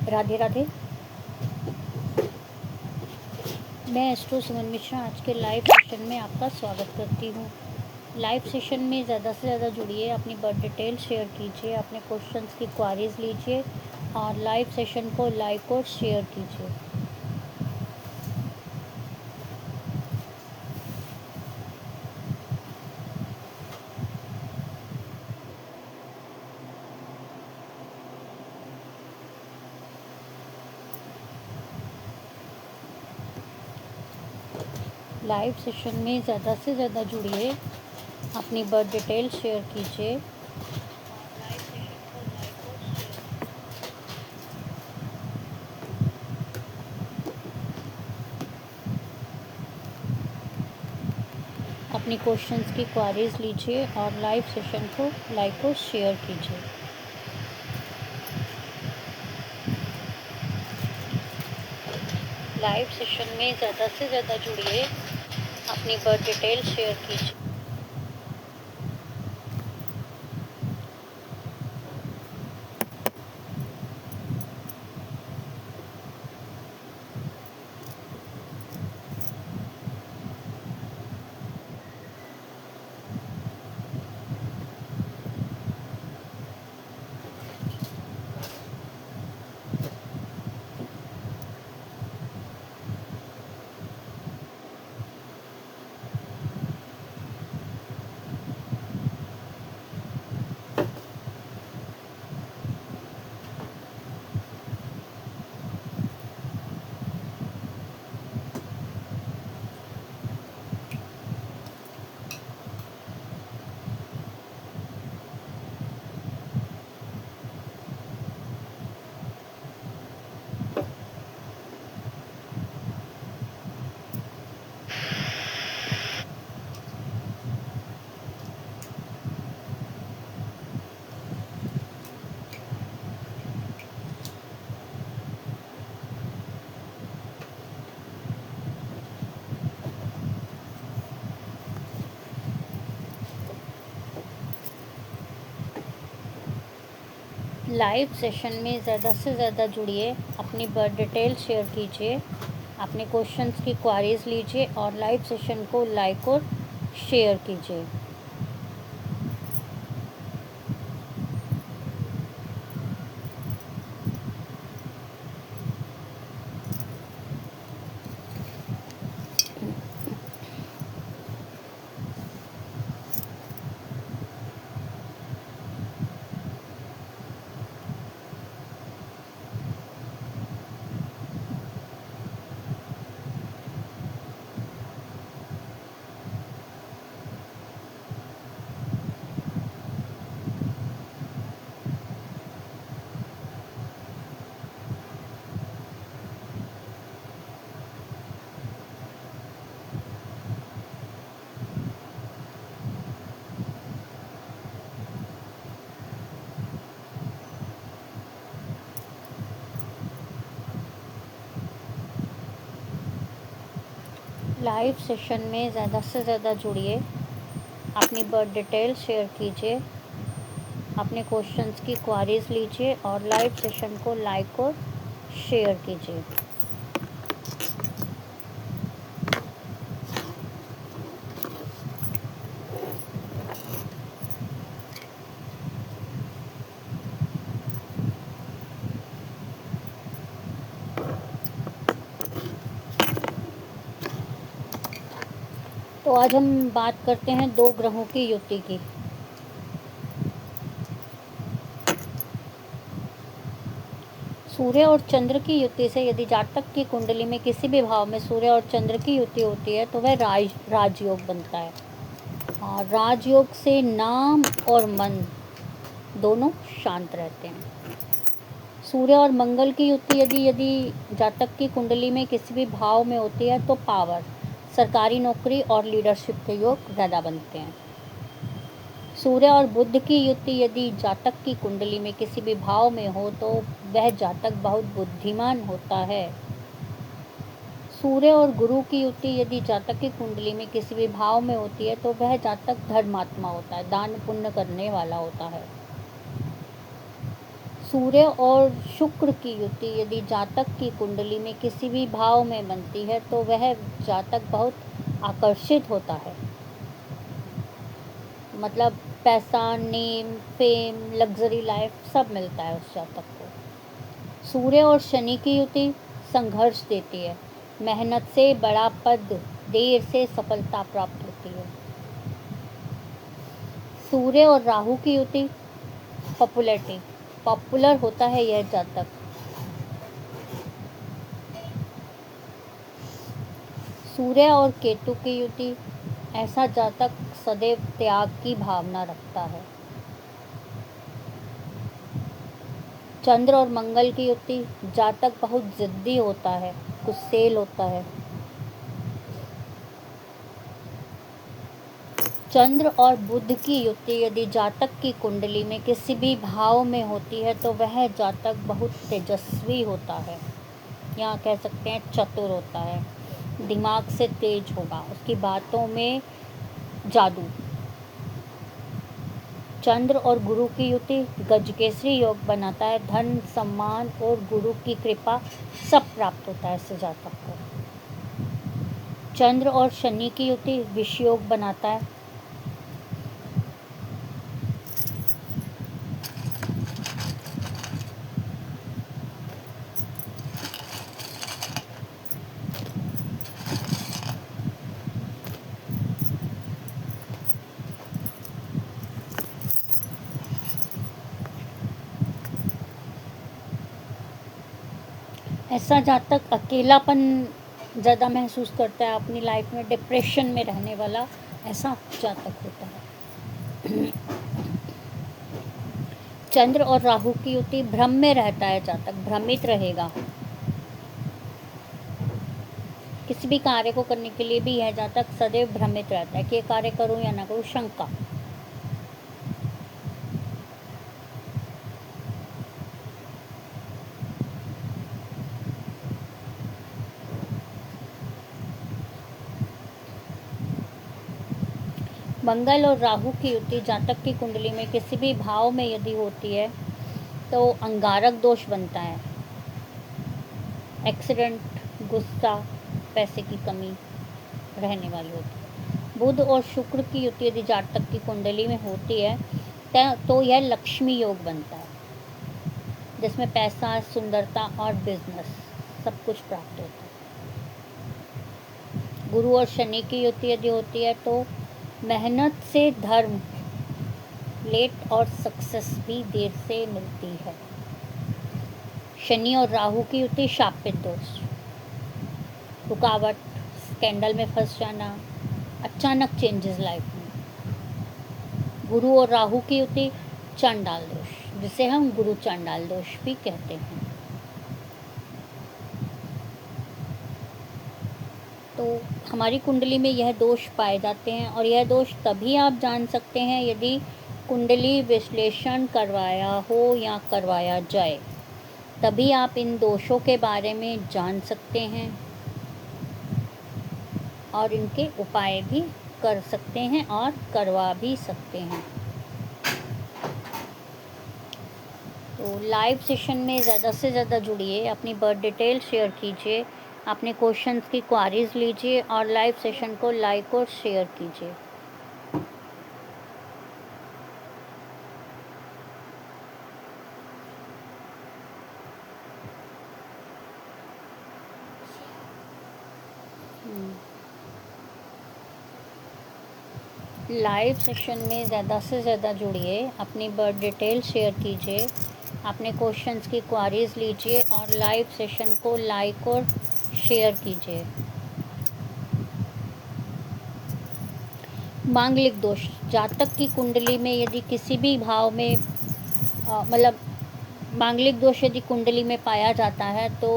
राधे राधे। मैं एस्ट्रो सुमन मिश्रा आज के लाइव सेशन में आपका स्वागत करती हूँ। लाइव सेशन में ज़्यादा से ज़्यादा जुड़िए, अपनी बर्थ डिटेल शेयर कीजिए, अपने क्वेश्चंस की क्वारीज लीजिए और लाइव सेशन को लाइक और शेयर कीजिए। लाइव सेशन में ज़्यादा से ज़्यादा जुड़िए, अपनी बर्थ डिटेल शेयर कीजिए। अपनी क्वेश्चंस की क्वारीज लीजिए और लाइव सेशन को लाइक और शेयर कीजिए। लाइव सेशन में ज़्यादा से ज़्यादा जुड़िए, अपनी बर्थ डिटेल शेयर कीजिए। लाइव सेशन में ज़्यादा से ज़्यादा जुड़िए, अपनी बर्थ डिटेल शेयर कीजिए, अपने क्वेश्चंस की क्वारीज लीजिए और लाइव सेशन को लाइक और शेयर कीजिए। लाइव सेशन में ज़्यादा से ज़्यादा जुड़िए, अपनी बर्थ डिटेल शेयर कीजिए, अपने क्वेश्चंस की क्वारीज लीजिए और लाइव सेशन को लाइक और शेयर कीजिए। तो आज हम बात करते हैं दो ग्रहों की युति की। सूर्य और चंद्र की युति से यदि जातक की कुंडली में किसी भी भाव में सूर्य और चंद्र की युति होती है तो वह राजयोग बनता है। और राजयोग से नाम और मन दोनों शांत रहते हैं। सूर्य और मंगल की युति यदि जातक की कुंडली में किसी भी भाव में होती है तो पावर, सरकारी नौकरी और लीडरशिप के योग ज़्यादा बनते हैं। सूर्य और बुध की युति यदि जातक की कुंडली में किसी भी भाव में हो तो वह जातक बहुत बुद्धिमान होता है। सूर्य और गुरु की युति यदि जातक की कुंडली में किसी भी भाव में होती है तो वह जातक धर्मात्मा होता है, दान पुण्य करने वाला होता है। सूर्य और शुक्र की युति यदि जातक की कुंडली में किसी भी भाव में बनती है तो वह जातक बहुत आकर्षित होता है, मतलब पैसा, नेम, फेम, लग्जरी लाइफ सब मिलता है उस जातक को। सूर्य और शनि की युति संघर्ष देती है, मेहनत से बड़ा पद, देर से सफलता प्राप्त होती है। सूर्य और राहु की युति पॉपुलैरिटी, पॉपुलर होता है यह जातक। सूर्य और केतु की युति, ऐसा जातक सदैव त्याग की भावना रखता है। चंद्र और मंगल की युति, जातक बहुत जिद्दी होता है, गुस्सैल होता है। चंद्र और बुध की युति यदि जातक की कुंडली में किसी भी भाव में होती है तो वह जातक बहुत तेजस्वी होता है, या कह सकते हैं चतुर होता है, दिमाग से तेज होगा, उसकी बातों में जादू। चंद्र और गुरु की युति गजकेसरी योग बनाता है, धन, सम्मान और गुरु की कृपा सब प्राप्त होता है इस जातक को। चंद्र और शनि की युति विष योग बनाता है। ऐसा जातक अकेलापन ज़्यादा महसूस करता है अपनी लाइफ में, डिप्रेशन में रहने वाला ऐसा जातक होता है। चंद्र और राहु की युति भ्रम में रहता है जातक, भ्रमित रहेगा। किसी भी कार्य को करने के लिए भी यह जातक सदैव भ्रमित रहता है कि ये कार्य करूं या ना करूं, शंका। मंगल और राहु की युति जातक की कुंडली में किसी भी भाव में यदि होती है तो अंगारक दोष बनता है, एक्सीडेंट, गुस्सा, पैसे की कमी रहने वाली होती है। बुध और शुक्र की युति यदि जातक की कुंडली में होती है तो यह लक्ष्मी योग बनता है, जिसमें पैसा, सुंदरता और बिजनेस सब कुछ प्राप्त होता है। गुरु और शनि की युति यदि होती है तो मेहनत से धर्म, लेट और सक्सेस भी देर से मिलती है। शनि और राहु की युति शापित दोष, रुकावट, स्कैंडल में फंस जाना, अचानक चेंजेस लाइफ में। गुरु और राहु की युति चांडाल दोष, जिसे हम गुरु चांडाल दोष भी कहते हैं। तो हमारी कुंडली में यह दोष पाए जाते हैं, और यह दोष तभी आप जान सकते हैं यदि कुंडली विश्लेषण करवाया हो या करवाया जाए, तभी आप इन दोषों के बारे में जान सकते हैं और इनके उपाय भी कर सकते हैं और करवा भी सकते हैं। तो लाइव सेशन में ज़्यादा से ज़्यादा जुड़िए, अपनी बर्थ डिटेल शेयर कीजिए, अपने क्वेश्चंस की क्वारीज लीजिए और लाइव सेशन को लाइक और शेयर कीजिए। लाइव सेशन में ज़्यादा से ज़्यादा जुड़िए, अपनी बर्थ डिटेल शेयर कीजिए, अपने क्वेश्चंस की क्वारीज लीजिए और लाइव सेशन को लाइक और शेयर कीजिए। मांगलिक दोष, जातक की कुंडली में यदि किसी भी भाव में मतलब मांगलिक दोष यदि कुंडली में पाया जाता है तो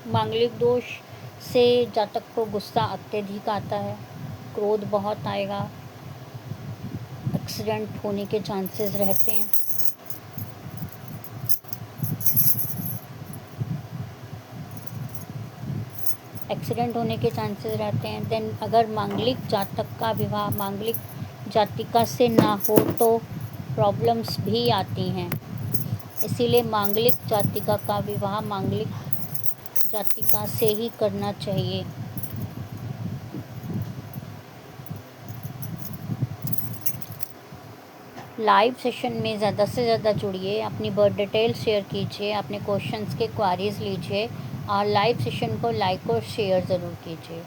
मांगलिक दोष से जातक को गुस्सा अत्यधिक आता है, क्रोध बहुत आएगा, एक्सीडेंट होने के चांसेस रहते हैं। एक्सीडेंट होने के चांसेस रहते हैं। देन अगर मांगलिक जातक का विवाह मांगलिक जातिका से ना हो तो प्रॉब्लम्स भी आती हैं। इसीलिए मांगलिक जातिका का विवाह मांगलिक जातिका से ही करना चाहिए। लाइव सेशन में ज़्यादा से ज़्यादा जुड़िए, अपनी बर्थ डिटेल शेयर कीजिए, अपने क्वेश्चंस के क्वारीज लीजिए और लाइव सेशन को लाइक और शेयर ज़रूर कीजिए।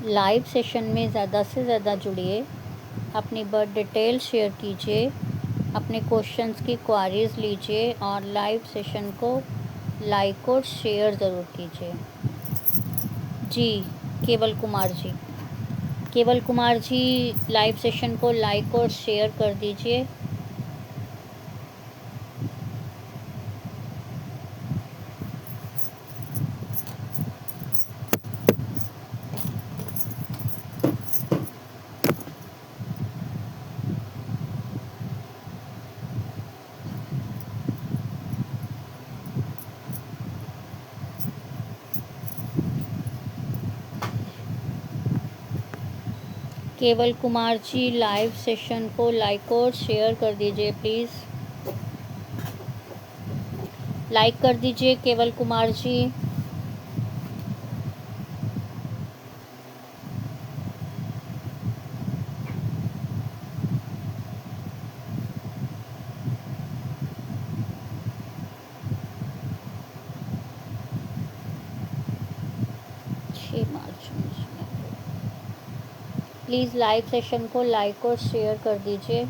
लाइव सेशन में ज़्यादा से ज़्यादा जुड़िए, अपनी बर्थ डिटेल शेयर कीजिए, अपने क्वेश्चंस की क्वारीज लीजिए और लाइव सेशन को लाइक और शेयर ज़रूर कीजिए। जी केवल कुमार जी, केवल कुमार जी लाइव सेशन को लाइक और शेयर कर दीजिए। केवल कुमार जी लाइव सेशन को लाइक और शेयर कर दीजिए प्लीज़। लाइक कर दीजिए केवल Kumar ji. Please live session को लाइक और शेयर कर दीजिए।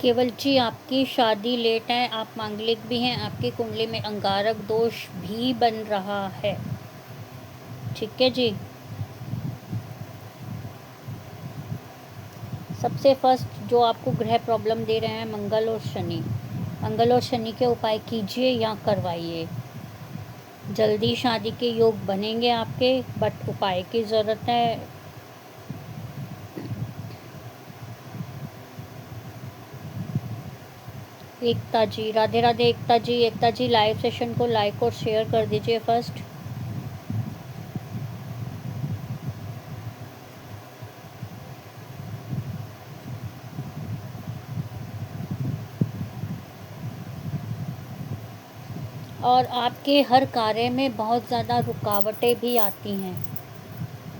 केवल जी आपकी शादी लेट है, आप मांगलिक भी हैं, आपकी कुंडली में अंगारक दोष भी बन रहा है। ठीक है जी। सबसे फर्स्ट जो आपको ग्रह प्रॉब्लम दे रहे हैं मंगल और शनि, मंगल और शनि के उपाय कीजिए या करवाइए। जल्दी शादी के योग बनेंगे आपके, बट उपाय की ज़रूरत है। एकता जी, राधे राधे एकता जी। एकता जी लाइव सेशन को लाइक और शेयर कर दीजिए फर्स्ट। और आपके हर कार्य में बहुत ज़्यादा रुकावटें भी आती हैं,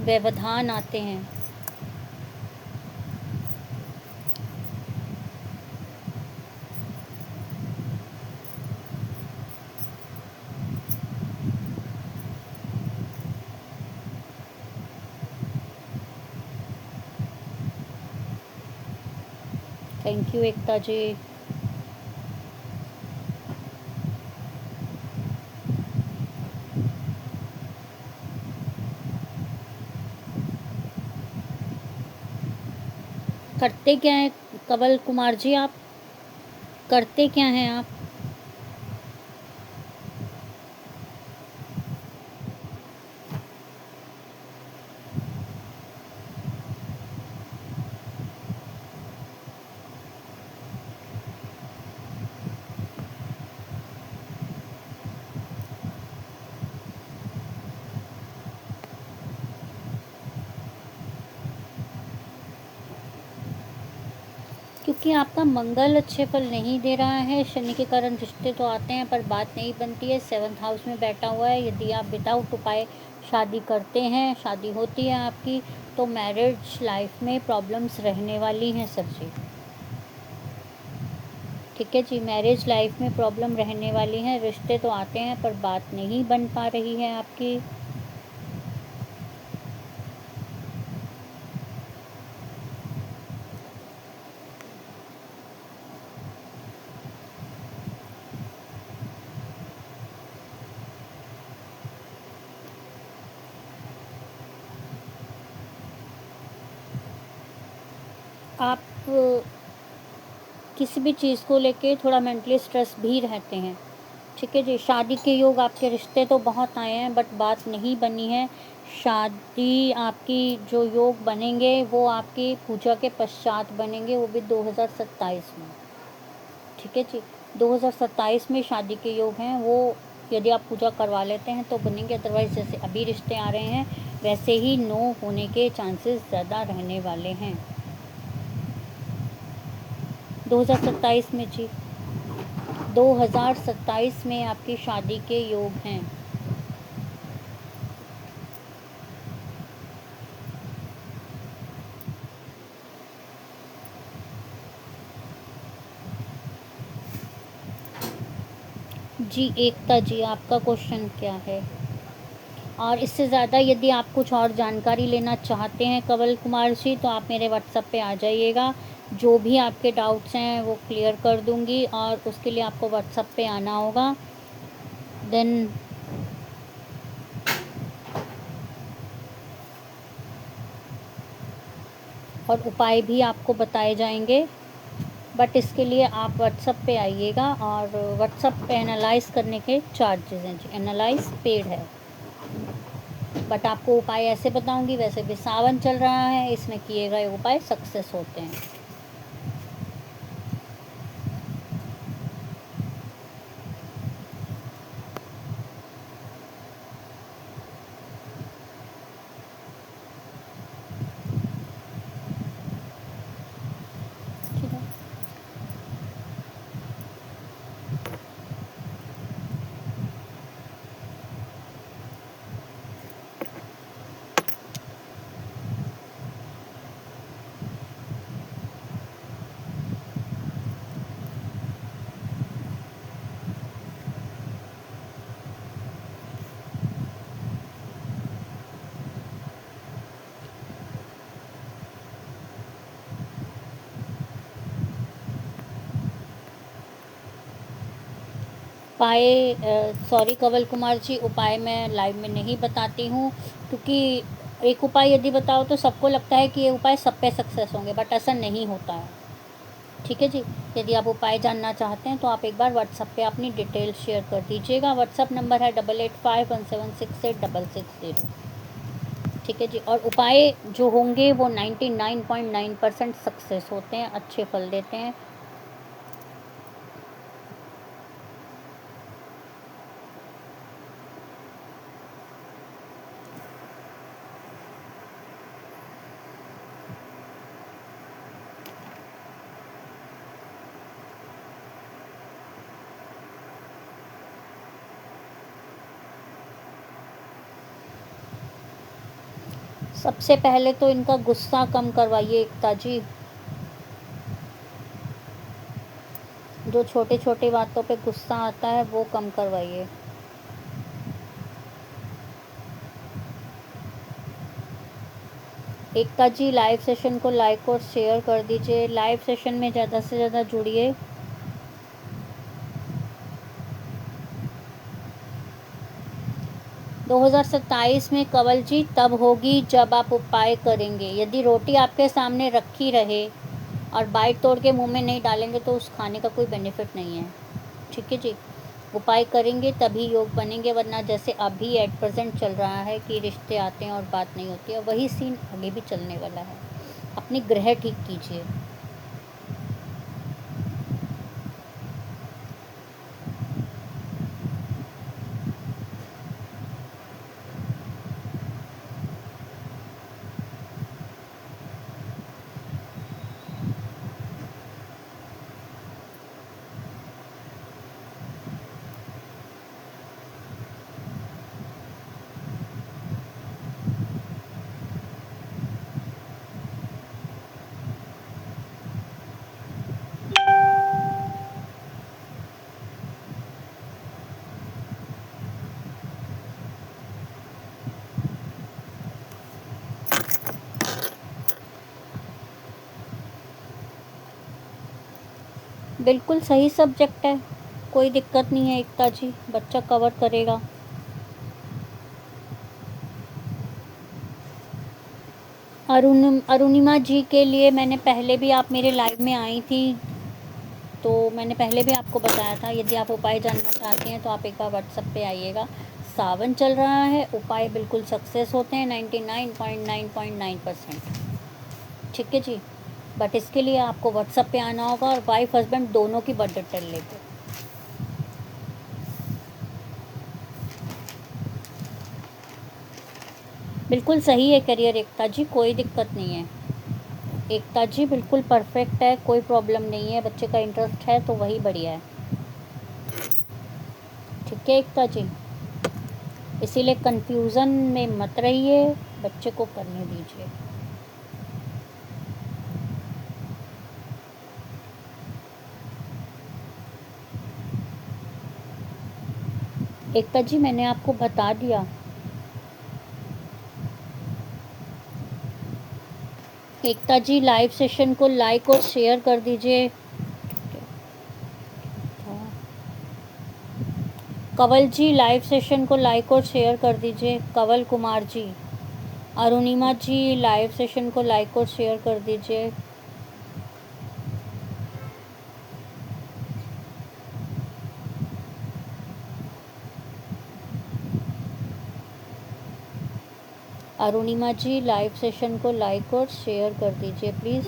व्यवधान आते हैं। थैंक यू एकता जी। करते क्या हैं कवल कुमार जी, आप करते क्या हैं आप? क्योंकि आपका मंगल अच्छे फल नहीं दे रहा है, शनि के कारण रिश्ते तो आते हैं पर बात नहीं बनती है। 7th हाउस में बैठा हुआ है। यदि आप विदाउट उपाय शादी करते हैं, शादी होती है आपकी, तो मैरिज लाइफ में प्रॉब्लम्स रहने वाली हैं सर जी। ठीक है जी, मैरिज लाइफ में प्रॉब्लम रहने वाली हैं, रिश्ते तो आते हैं पर बात नहीं बन पा रही है आपकी। आप किसी भी चीज़ को लेके थोड़ा मेंटली स्ट्रेस भी रहते हैं। ठीक है जी, शादी के योग आपके रिश्ते तो बहुत आए हैं बट बात नहीं बनी है। शादी आपकी जो योग बनेंगे वो आपकी पूजा के पश्चात बनेंगे, वो भी 2027 में। ठीक है जी, 2027 में शादी के योग हैं, वो यदि आप पूजा करवा लेते हैं तो बनेंगे, अदरवाइज़ जैसे अभी रिश्ते आ रहे हैं वैसे ही नो होने के चांसेस ज़्यादा रहने वाले हैं 2027 में जी। 2027 में आपकी शादी के योग हैं। जी एकता जी, आपका क्वेश्चन क्या है? और इससे ज़्यादा यदि आप कुछ और जानकारी लेना चाहते हैं कवल कुमार जी, तो आप मेरे व्हाट्सएप पे आ जाइएगा। जो भी आपके डाउट्स हैं वो क्लियर कर दूंगी, और उसके लिए आपको व्हाट्सएप पे आना होगा। देन और उपाय भी आपको बताए जाएंगे, बट इसके लिए आप व्हाट्सएप पे आइएगा। और व्हाट्सएप पे एनालाइज करने के चार्जेस हैं जी, एनालाइज पेड है, बट आपको उपाय ऐसे बताऊंगी। वैसे भी सावन चल रहा है, इसमें किए गए उपाय सक्सेस होते हैं। ठीक है, उपाय सॉरी कवल कुमार जी, उपाय मैं लाइव में नहीं बताती हूँ, क्योंकि एक उपाय यदि बताओ तो सबको लगता है कि ये उपाय सब पे सक्सेस होंगे, बट ऐसा नहीं होता है। ठीक है जी, यदि आप उपाय जानना चाहते हैं तो आप एक बार व्हाट्सएप पे अपनी डिटेल शेयर कर दीजिएगा। व्हाट्सएप नंबर है 8851768660। ठीक है जी, और उपाय जो होंगे वो 99.9% सक्सेस होते हैं, अच्छे फल देते हैं। सबसे पहले तो इनका गुस्सा कम करवाइए एकता जी, जो छोटे छोटे बातों पे गुस्सा आता है वो कम करवाइए। एकता जी लाइव सेशन को लाइक और शेयर कर दीजिए, लाइव सेशन में ज़्यादा से ज़्यादा जुड़िए। दो 2027 में कवल जी तब होगी जब आप उपाय करेंगे। यदि रोटी आपके सामने रखी रहे और बाइट तोड़ के मुंह में नहीं डालेंगे तो उस खाने का कोई बेनिफिट नहीं है। ठीक है जी, उपाय करेंगे तभी योग बनेंगे, वरना जैसे अभी एट प्रेजेंट चल रहा है कि रिश्ते आते हैं और बात नहीं होती है, वही सीन आगे भी चलने वाला है। अपनी ग्रह ठीक कीजिए। बिल्कुल सही सब्जेक्ट है, कोई दिक्कत नहीं है एकता जी, बच्चा कवर करेगा। अरुणिमा जी के लिए मैंने पहले भी, आप मेरे लाइव में आई थी तो मैंने पहले भी आपको बताया था, यदि आप उपाय जानना चाहते हैं तो आप एक बार व्हाट्सएप पे आइएगा। सावन चल रहा है, उपाय बिल्कुल सक्सेस होते हैं 99.9% ठीक है जी। बट इसके लिए आपको व्हाट्सएप पे आना होगा और वाइफ हस्बैंड दोनों की बर्थ डिटेल लेके। बिल्कुल सही है करियर एकता जी, कोई दिक्कत नहीं है। एकता जी बिल्कुल परफेक्ट है, कोई प्रॉब्लम नहीं है, बच्चे का इंटरेस्ट है तो वही बढ़िया है। ठीक है एकता जी, इसीलिए कंफ्यूज़न में मत रहिए, बच्चे को करने दीजिए। एकता जी मैंने आपको बता दिया। एकता जी लाइव सेशन को लाइक और शेयर कर दीजिए। कंवल जी लाइव सेशन को लाइक और शेयर कर दीजिए, कंवल कुमार जी। अरुणिमा जी लाइव सेशन को लाइक और शेयर कर दीजिए। अरुणिमा जी लाइव सेशन को लाइक और शेयर कर दीजिए please.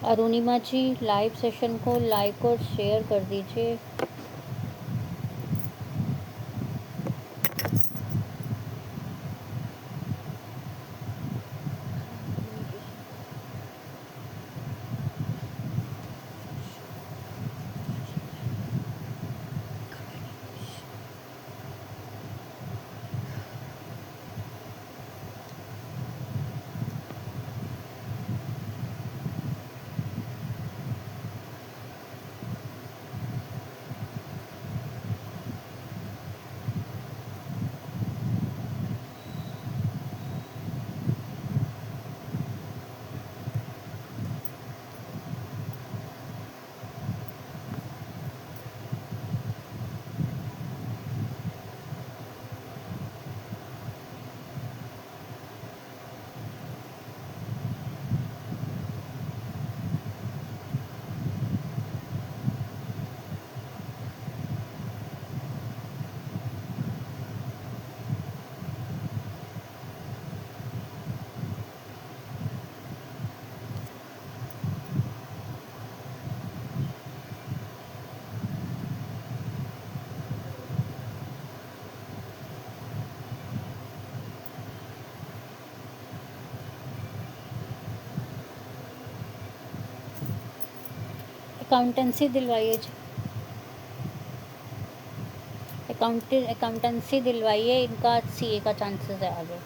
Arunima ji live session को लाइक और शेयर कर दीजिए। अकाउंटेंसी दिलवाइए जी, अकाउंटेंसी दिलवाइए, इनका सीए का चांसेस है आगे।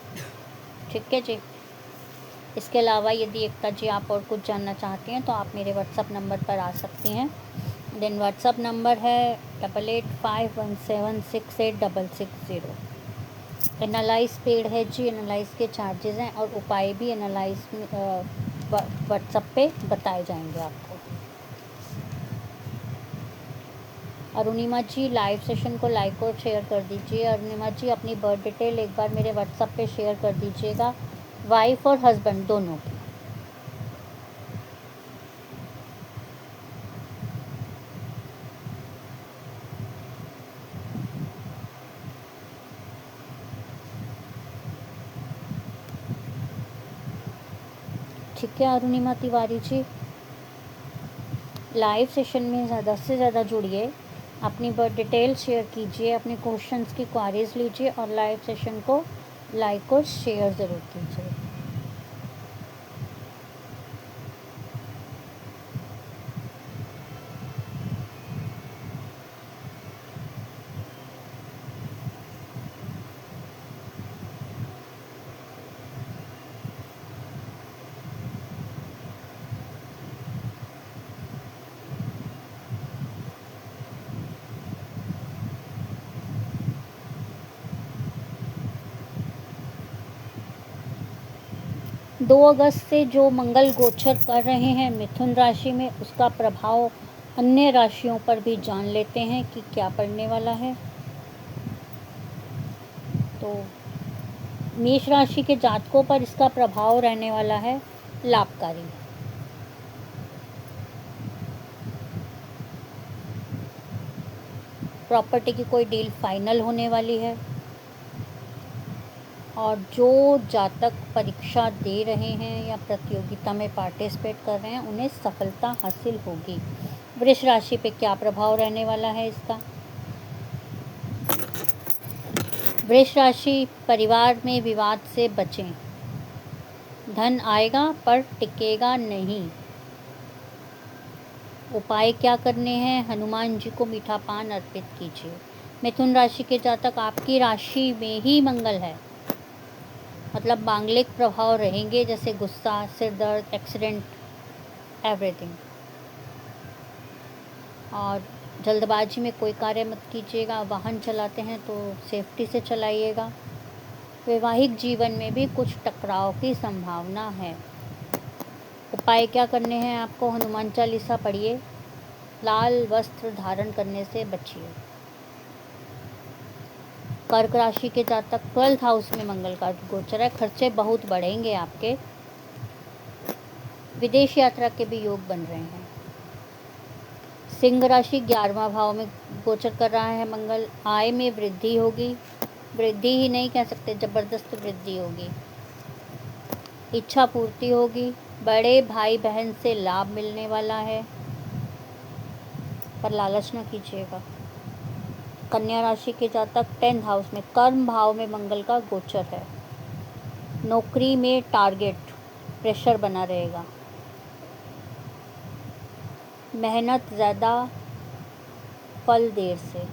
ठीक है जी। इसके अलावा यदि एकता जी आप और कुछ जानना चाहती हैं तो आप मेरे व्हाट्सअप नंबर पर आ सकती हैं। देन व्हाट्सअप नंबर है 8851768660। एनालाइज पेड है जी, एनालाइज के चार्जेस हैं और उपाय भी एनालाइज व्हाट्सअप पे बताए जाएंगे आपको। अरुणिमा जी लाइव सेशन को लाइक और शेयर कर दीजिए। अरुणिमा जी अपनी बर्थ डिटेल एक बार मेरे व्हाट्सअप पे शेयर कर दीजिएगा, वाइफ और हस्बैंड दोनों की। ठीक है अरुणिमा तिवारी जी, लाइव सेशन में ज़्यादा से ज़्यादा जुड़िए, अपनी बर्थ डिटेल शेयर कीजिए, अपने क्वेश्चंस की क्वारीज लीजिए और लाइव सेशन को लाइक और शेयर ज़रूर कीजिए। 2 अगस्त से जो मंगल गोचर कर रहे हैं मिथुन राशि में, उसका प्रभाव अन्य राशियों पर भी जान लेते हैं कि क्या पड़ने वाला है। तो मेष राशि के जातकों पर इसका प्रभाव रहने वाला है लाभकारी। प्रॉपर्टी की कोई डील फाइनल होने वाली है। और जो जातक परीक्षा दे रहे हैं या प्रतियोगिता में पार्टिसिपेट कर रहे हैं, उन्हें सफलता हासिल होगी। वृष राशि पे क्या प्रभाव रहने वाला है इसका? वृष राशि, परिवार में विवाद से बचें। धन आएगा पर टिकेगा नहीं। उपाय क्या करने हैं? हनुमान जी को मीठा पान अर्पित कीजिए। मिथुन राशि के जातक, आपकी राशि में ही मंगल है, मतलब मांगलिक प्रभाव रहेंगे, जैसे गुस्सा, सिर दर्द, एक्सीडेंट, एवरीथिंग। और जल्दबाजी में कोई कार्य मत कीजिएगा। वाहन चलाते हैं तो सेफ्टी से चलाइएगा। वैवाहिक जीवन में भी कुछ टकराव की संभावना है। उपाय क्या करने हैं आपको? हनुमान चालीसा पढ़िए। लाल वस्त्र धारण करने से बचिए। कर्क राशि के जातक, 12th हाउस में मंगल का गोचर है। खर्चे बहुत बढ़ेंगे आपके। विदेश यात्रा के भी योग बन रहे हैं। सिंह राशि, 11वां भाव में गोचर कर रहा है मंगल। आय में वृद्धि होगी। वृद्धि ही नहीं कह सकते, जबरदस्त वृद्धि होगी। इच्छा पूर्ति होगी। बड़े भाई बहन से लाभ मिलने वाला है, पर लालच न कीजिएगा। कन्या राशि के जातक, 10th हाउस में कर्म भाव में मंगल का गोचर है। नौकरी में टारगेट, प्रेशर बना रहेगा। मेहनत ज़्यादा, फल देर से।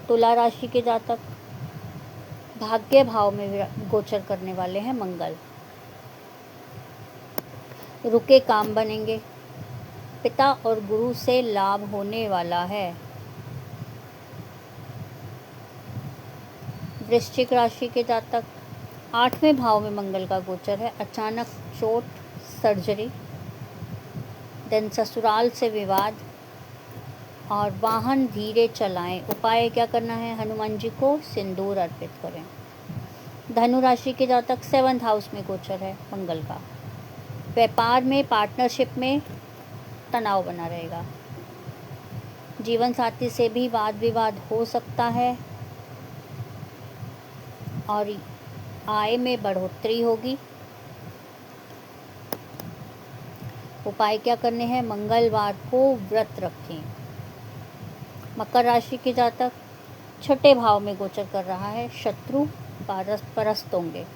तुला राशि के जातक, भाग्य भाव में गोचर करने वाले हैं मंगल। रुके काम बनेंगे। पिता और गुरु से लाभ होने वाला है। वृश्चिक राशि के जातक, 8वें भाव में मंगल का गोचर है। अचानक चोट, सर्जरी, देन ससुराल से विवाद, और वाहन धीरे चलाएं। उपाय क्या करना है? हनुमान जी को सिंदूर अर्पित करें। धनु राशि के जातक, 7th हाउस में गोचर है मंगल का। व्यापार में, पार्टनरशिप में तनाव बना रहेगा। जीवन साथी से भी वाद विवाद हो सकता है। और आय में बढ़ोतरी होगी। उपाय क्या करने हैं? मंगलवार को व्रत रखें। मकर राशि के जातक, 6ठे भाव में गोचर कर रहा है। शत्रु परास्त होंगे।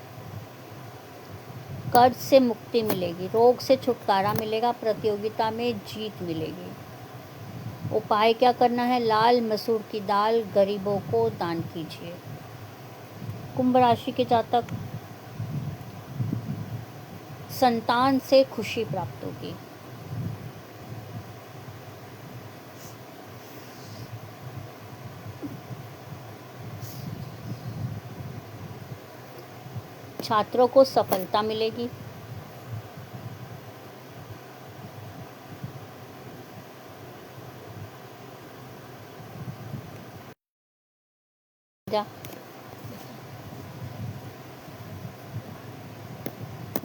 कर्ज से मुक्ति मिलेगी। रोग से छुटकारा मिलेगा। प्रतियोगिता में जीत मिलेगी। उपाय क्या करना है? लाल मसूर की दाल गरीबों को दान कीजिए। कुंभ राशि के जातक, संतान से खुशी प्राप्त होगी। छात्रों को सफलता मिलेगी।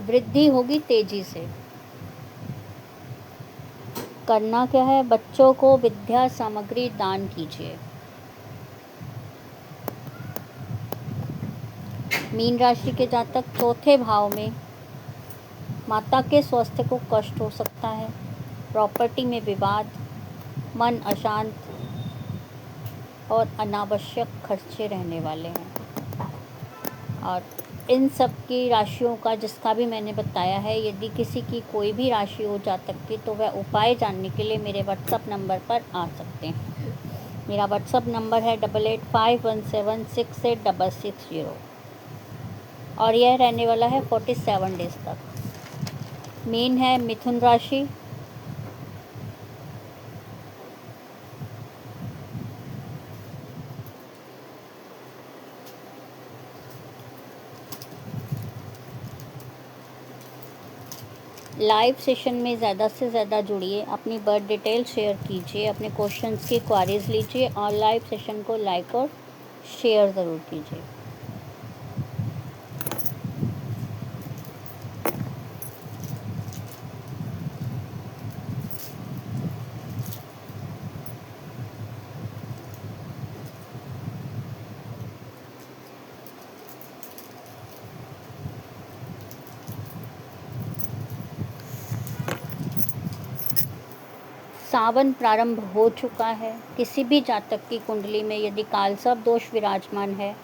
वृद्धि होगी तेजी से। करना क्या है? बच्चों को विद्या सामग्री दान कीजिए। मीन राशि के जातक, 4थे भाव में माता के स्वास्थ्य को कष्ट हो सकता है। प्रॉपर्टी में विवाद, मन अशांत, और अनावश्यक खर्चे रहने वाले हैं। और इन सब की राशियों का, जिसका भी मैंने बताया है, यदि किसी की कोई भी राशि हो जातक की, तो वह उपाय जानने के लिए मेरे व्हाट्सअप नंबर पर आ सकते हैं। मेरा व्हाट्सअप नंबर है 8851768660। और यह रहने वाला है 47 डेज़ तक। मेन है मिथुन राशि। लाइव सेशन में ज़्यादा से ज़्यादा जुड़िए, अपनी बर्थ डिटेल शेयर कीजिए, अपने क्वेश्चंस की क्वारीज लीजिए और लाइव सेशन को लाइक और शेयर ज़रूर कीजिए। सावन प्रारंभ हो चुका है। किसी भी जातक की कुंडली में यदि कालसर्प दोष विराजमान है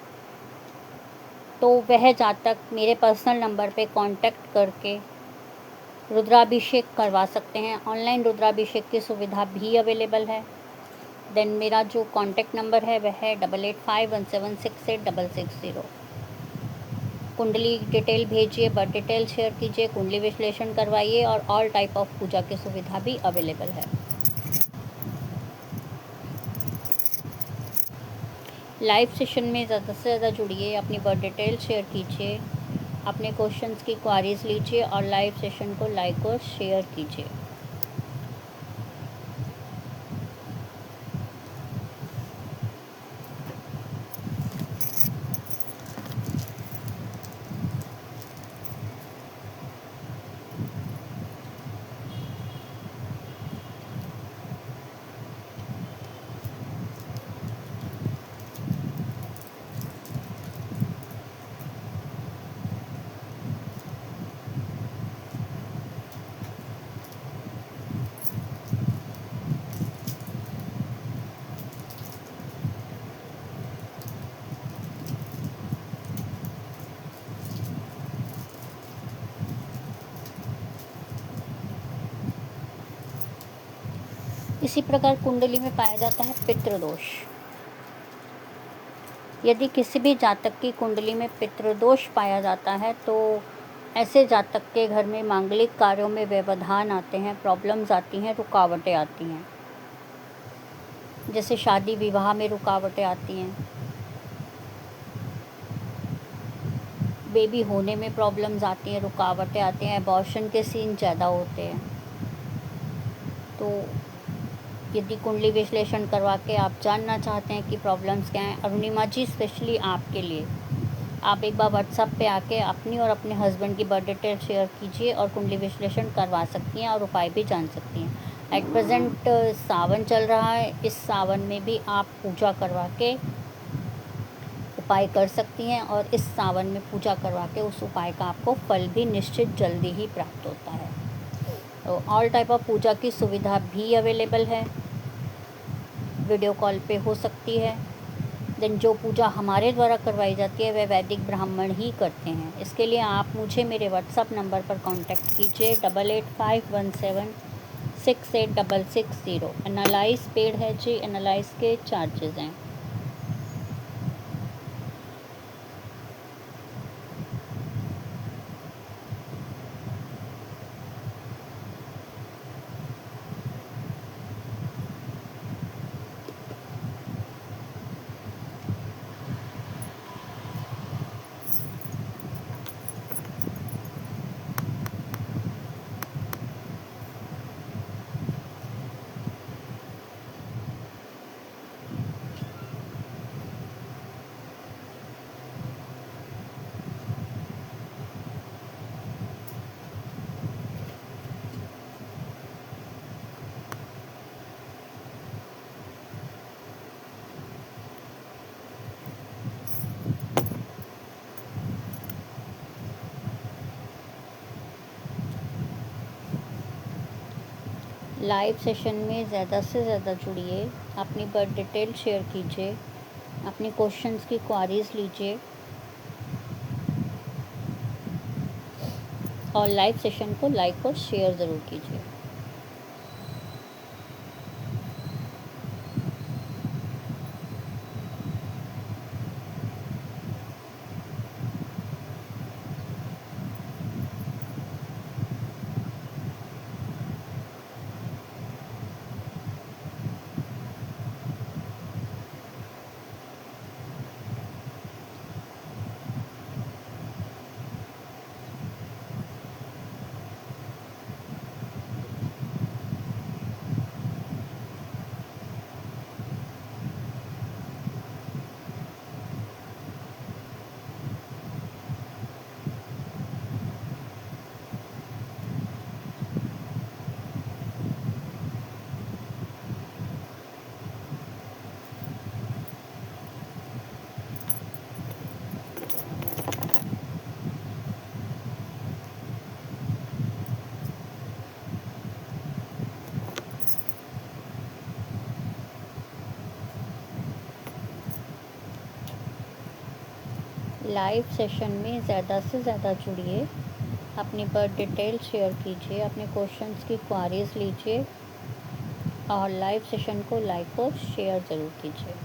तो वह जातक मेरे पर्सनल नंबर पे कांटेक्ट करके रुद्राभिषेक करवा सकते हैं। ऑनलाइन रुद्राभिषेक की सुविधा भी अवेलेबल है। देन मेरा जो कांटेक्ट नंबर है वह है 8851768660। कुंडली डिटेल भेजिए, बर्थ डिटेल शेयर कीजिए, कुंडली विश्लेषण करवाइए और ऑल टाइप ऑफ पूजा की सुविधा भी अवेलेबल है। लाइव सेशन में ज़्यादा से ज़्यादा जुड़िए, अपनी बर्थ डिटेल शेयर कीजिए, अपने क्वेश्चंस की क्वारीज लीजिए और लाइव सेशन को लाइक और शेयर कीजिए। इसी प्रकार कुंडली में पाया जाता है पितृदोष। यदि किसी भी जातक की कुंडली में पितृदोष पाया जाता है तो ऐसे जातक के घर में मांगलिक कार्यों में व्यवधान आते हैं, प्रॉब्लम्स आती हैं, रुकावटें आती हैं। जैसे शादी विवाह में रुकावटें आती हैं, बेबी होने में प्रॉब्लम्स आती हैं, रुकावटें आती हैं, अबॉर्शन के सीन ज़्यादा होते हैं। तो यदि कुंडली विश्लेषण करवा के आप जानना चाहते हैं कि प्रॉब्लम्स क्या हैं, अरुणिमा जी स्पेशली आपके लिए, आप एक बार व्हाट्सएप पे आके अपनी और अपने हस्बैंड की बर्थ डिटेल शेयर कीजिए और कुंडली विश्लेषण करवा सकती हैं और उपाय भी जान सकती हैं। एट प्रेजेंट सावन चल रहा है, इस सावन में भी आप पूजा करवा के उपाय कर सकती हैं और इस सावन में पूजा करवा के उस उपाय का आपको फल भी निश्चित जल्दी ही प्राप्त होता है। तो ऑल टाइप ऑफ पूजा की सुविधा भी अवेलेबल है, वीडियो कॉल पे हो सकती है। देन जो पूजा हमारे द्वारा करवाई जाती है वह वैदिक ब्राह्मण ही करते हैं। इसके लिए आप मुझे मेरे व्हाट्सअप नंबर पर कांटेक्ट कीजिए 8851768660। एनालाइज पेड है जी, एनालाइज के चार्जेस हैं। लाइव सेशन में ज़्यादा से ज़्यादा जुड़िए, अपनी बर्थ डिटेल शेयर कीजिए, अपनी क्वेश्चंस की क्वारीज लीजिए और लाइव सेशन को लाइक और शेयर ज़रूर कीजिए। लाइव सेशन में ज़्यादा से ज़्यादा जुड़िए, अपनी बर्थ डिटेल शेयर कीजिए, अपने क्वेश्चंस की क्वारीज लीजिए और लाइव सेशन को लाइक और शेयर ज़रूर कीजिए।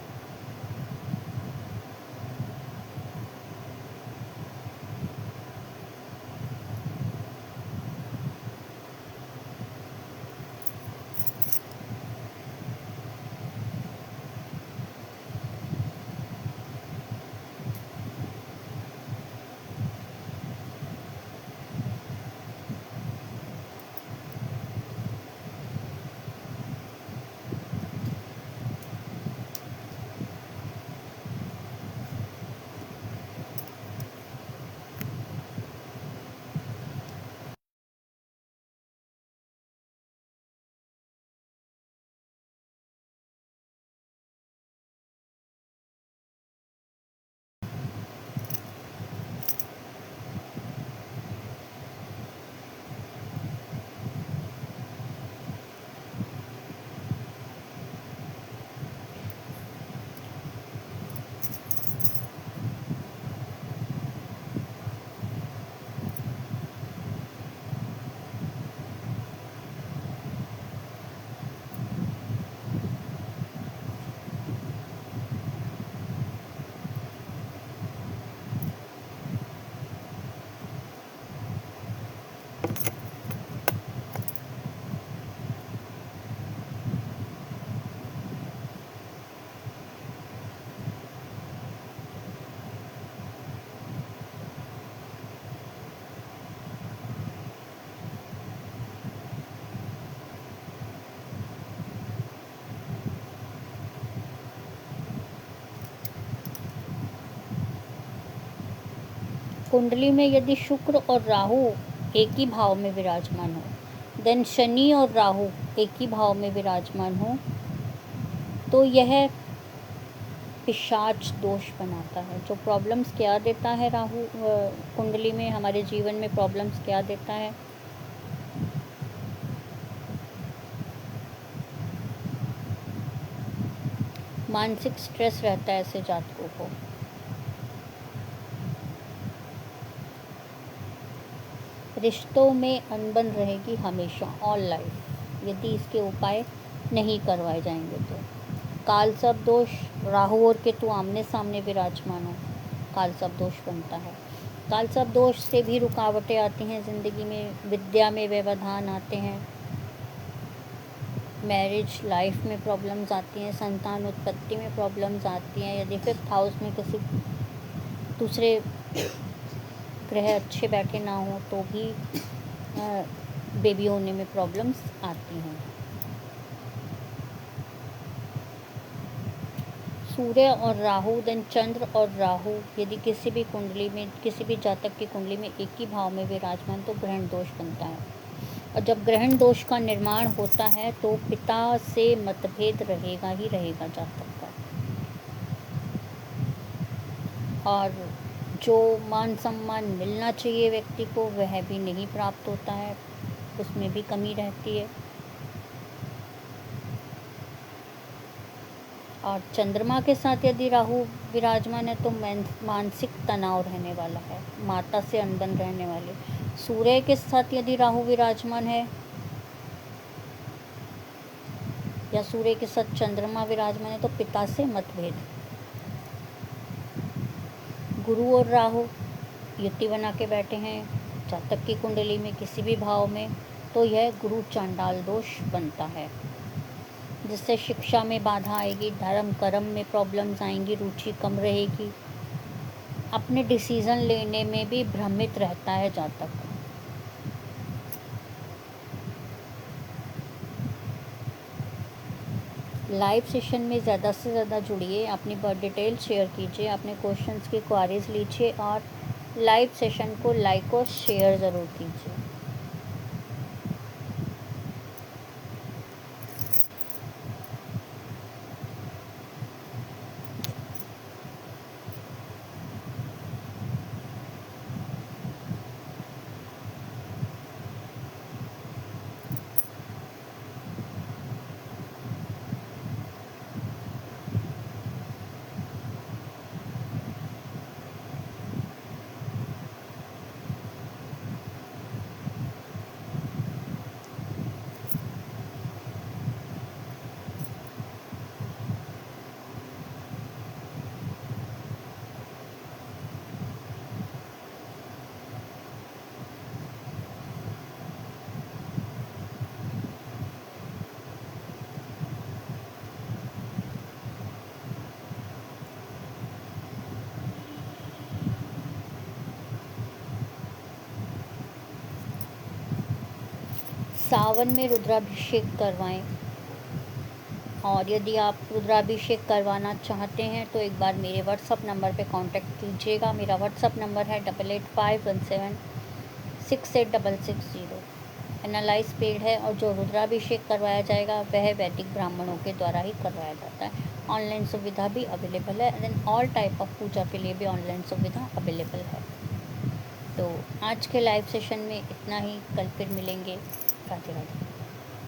कुंडली में यदि शुक्र और राहु एक ही भाव में विराजमान हो, देन शनि और राहु एक ही भाव में विराजमान हो, तो यह पिशाच दोष बनाता है। जो प्रॉब्लम्स क्या देता है राहु कुंडली में, हमारे जीवन में प्रॉब्लम्स क्या देता है? मानसिक स्ट्रेस रहता है ऐसे जातकों को। रिश्तों में अनबन रहेगी हमेशा, ऑल लाइफ, यदि इसके उपाय नहीं करवाए जाएंगे तो। कालसर्प दोष, राहु और केतु आमने सामने विराजमान हो, कालसर्प दोष बनता है। कालसर्प दोष से भी रुकावटें आती हैं ज़िंदगी में, विद्या में व्यवधान आते हैं, मैरिज लाइफ में प्रॉब्लम्स आती हैं, संतान उत्पत्ति में प्रॉब्लम्स आती हैं। यदि 5th हाउस में किसी दूसरे ग्रह अच्छे बैठे ना हो तो भी बेबी होने में प्रॉब्लम्स आती हैं। सूर्य और राहु, देन चंद्र और राहु यदि किसी भी कुंडली में, किसी भी जातक की कुंडली में एक ही भाव में विराजमान, तो ग्रहण दोष बनता है। और जब ग्रहण दोष का निर्माण होता है तो पिता से मतभेद रहेगा ही रहेगा जातक का, और जो मान सम्मान मिलना चाहिए व्यक्ति को वह भी नहीं प्राप्त होता है, उसमें भी कमी रहती है। और चंद्रमा के साथ यदि राहु विराजमान है तो मानसिक तनाव रहने वाला है, माता से अनबन रहने वाले। सूर्य के साथ यदि राहु विराजमान है या सूर्य के साथ चंद्रमा विराजमान है तो पिता से मतभेद। गुरु और राहु युति बना के बैठे हैं जातक की कुंडली में किसी भी भाव में, तो यह गुरु चांडाल दोष बनता है, जिससे शिक्षा में बाधा आएगी, धर्म कर्म में प्रॉब्लम्स आएंगी, रुचि कम रहेगी, अपने डिसीज़न लेने में भी भ्रमित रहता है जातक। लाइव सेशन में ज़्यादा से ज़्यादा जुड़िए, अपनी बर्थ डिटेल शेयर कीजिए, अपने क्वेश्चंस की क्वारीज लीजिए और लाइव सेशन को लाइक और शेयर ज़रूर कीजिए। सावन में रुद्राभिषेक करवाएं। और यदि आप रुद्राभिषेक करवाना चाहते हैं तो एक बार मेरे व्हाट्सअप नंबर पे कांटेक्ट कीजिएगा। मेरा व्हाट्सअप नंबर है 8851768660। एनालाइज पेड है और जो रुद्राभिषेक करवाया जाएगा वह वैदिक ब्राह्मणों के द्वारा ही करवाया जाता है। ऑनलाइन सुविधा भी अवेलेबल है एंड ऑल टाइप ऑफ पूजा के लिए भी ऑनलाइन सुविधा अवेलेबल है। तो आज के लाइव सेशन में इतना ही, कल फिर मिलेंगे। राधे राधे।